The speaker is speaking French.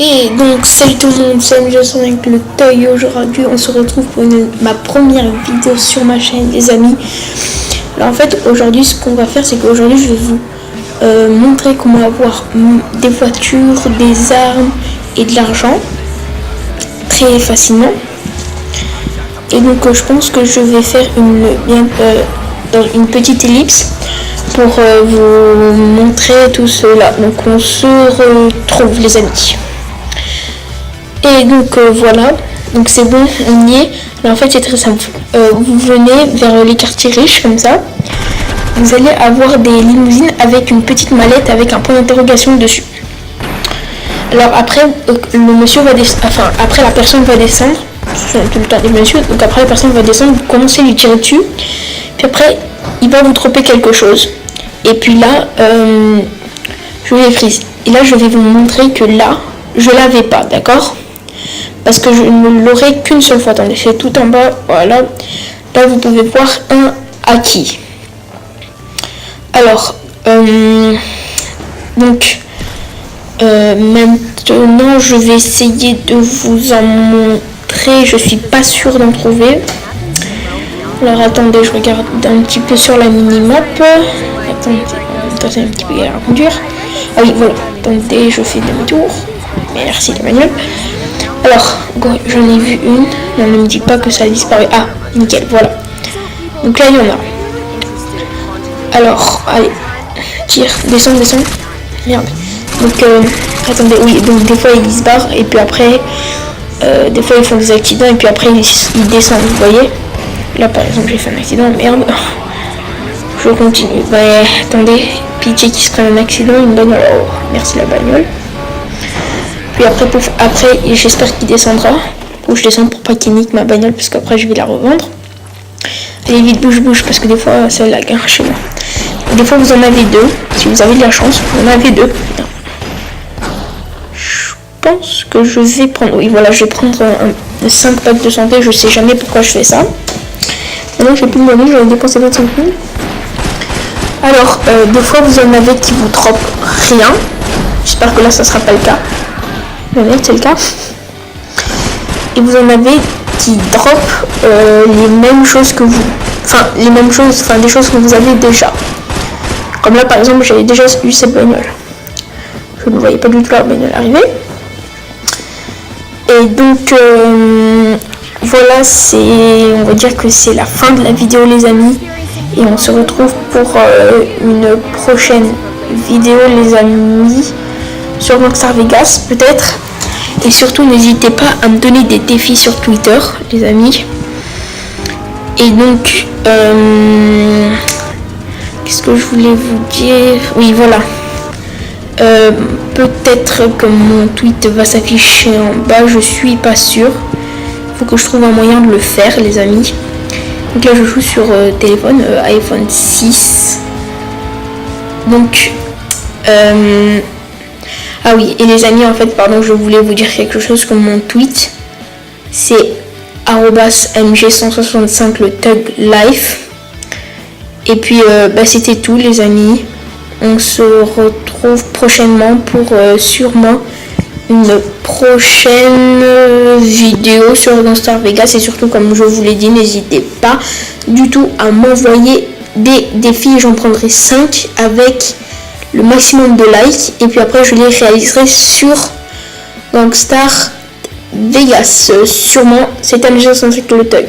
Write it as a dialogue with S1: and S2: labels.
S1: Et donc salut tout le monde, c'est Jason avec le Toy. Aujourd'hui on se retrouve pour ma première vidéo sur ma chaîne les amis. Alors en fait aujourd'hui ce qu'on va faire c'est qu'aujourd'hui je vais vous montrer comment avoir des voitures, des armes et de l'argent très facilement. Et donc je pense que je vais faire une petite ellipse pour vous montrer tout cela. Donc on se retrouve les amis. Et donc voilà, donc c'est bon, on y est. Alors en fait c'est très simple, vous venez vers les quartiers riches comme ça, vous allez avoir des limousines avec une petite mallette avec un point d'interrogation dessus. Alors après le monsieur va après la personne va descendre, ce sont tout le temps des messieurs, donc après la personne va descendre, vous commencez à lui tirer dessus, puis après il va vous dropper quelque chose. Et puis là, je vais freeze. Et là je vais vous montrer que là, je l'avais pas, d'accord ? Parce que je ne l'aurai qu'une seule fois. Attendez, c'est tout en bas, voilà. Là, vous pouvez voir un acquis. Alors, maintenant, je vais essayer de vous en montrer. Je suis pas sûre d'en trouver. Alors, attendez, je regarde un petit peu sur la minimap. Attendez, un petit peu galère à conduire. Ah oui, voilà. Attendez, je fais demi-tour. Merci, Emmanuel. Alors, j'en ai vu une. Non, ne me dis pas que ça a disparu. Ah, nickel, voilà. Donc là, il y en a. Alors, allez, tire, descends. Merde. Donc, attendez, oui, donc des fois, ils se barrent. Et puis après, des fois, ils font des accidents. Et puis après, ils descendent, vous voyez. Là, par exemple, j'ai fait un accident. Merde. Je continue. Bah, attendez. Pitié qu'il se prenne un accident, une bagnole. Oh, merci la bagnole. Puis après, j'espère qu'il descendra. Ou je descends pour pas qu'il nique ma bagnole, parce qu'après je vais la revendre. Allez vite, bouge, parce que des fois ça lag chez moi. Et des fois vous en avez deux, si vous avez de la chance, vous en avez deux. Je pense que je vais prendre, oui voilà, je vais prendre 5 packs de santé, je sais jamais pourquoi je fais ça. Maintenant j'ai plus de monnaie, je vais dépenser 25 000. Alors, des fois vous en avez qui vous drop rien. J'espère que là ça sera pas le cas. C'est le cas. Et vous en avez qui drop les mêmes choses que vous. Des choses que vous avez déjà. Comme là par exemple j'avais déjà eu cette bagnole. Je ne voyais pas du tout la bagnole arriver. Et donc voilà, on va dire que c'est la fin de la vidéo les amis. Et on se retrouve pour une prochaine vidéo les amis. Sur Rockstar Vegas peut-être. Et surtout n'hésitez pas à me donner des défis sur Twitter les amis. Et donc qu'est-ce que je voulais vous dire? Oui voilà, peut-être que mon tweet va s'afficher en bas, je suis pas sûre. Faut que je trouve un moyen de le faire les amis. Donc là je joue sur téléphone iPhone 6. Donc ah oui, et les amis, en fait, pardon, je voulais vous dire quelque chose comme mon tweet. C'est @mg165 le Thug Life. Et puis, c'était tout, les amis. On se retrouve prochainement pour sûrement une prochaine vidéo sur Rockstar Vegas. Et surtout, comme je vous l'ai dit, n'hésitez pas du tout à m'envoyer des défis. J'en prendrai 5 avec le maximum de likes et puis après je les réaliserai sur Rockstar Vegas. Sûrement, c'est MG165 le Thug.